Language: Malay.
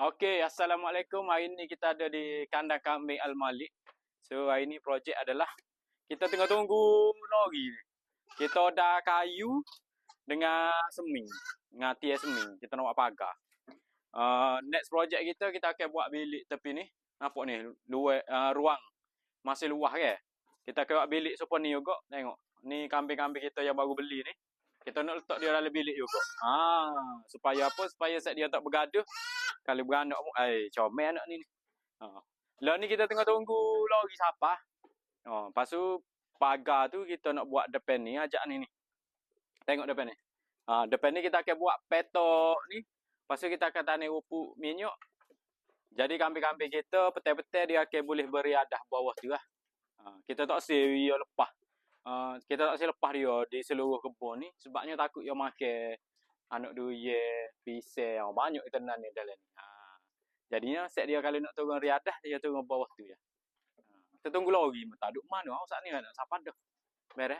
Okey, Assalamualaikum. Hari ni kita ada di kandang kambing Al-Malik. So, hari ni projek adalah kita tengah tunggu lori ni. Kita order kayu dengan seming. Dengan tiang seming. Kita nak buat pagar. Next projek kita akan buat bilik tepi ni. Nampak ni, ruang. Masih luas ke? Kita akan buat bilik seperti ni juga. Tengok. Ni kambing-kambing kita yang baru beli ni. Kita nak letak dia dalam bilik juga. Supaya apa? Supaya set dia tak bergaduh. Kalau beranak pun, comel anak ni. Lah ni kita tengah tunggu lori siapa. Lepas tu, pagar tu kita nak buat depan ni, ajak ni. Tengok depan ni. Depan ni kita akan buat petok ni. Lepas tu kita akan tanam rupuk minyak. Jadi kambing-kambing kita, petai-petai dia akan boleh beriadah bawah tu lah. Kita tak seri dia lepas. Kita tak seri lepas dia di seluruh kebun ni. Sebabnya takut dia makan anak durian, pisang, banyak itenan ni dalam ni. Jadinya set dia kalau nak turun riadah, dia turun bawah tu ya. Kita tunggu lori, tak duk mana saat ni nak siapa dah. Beres.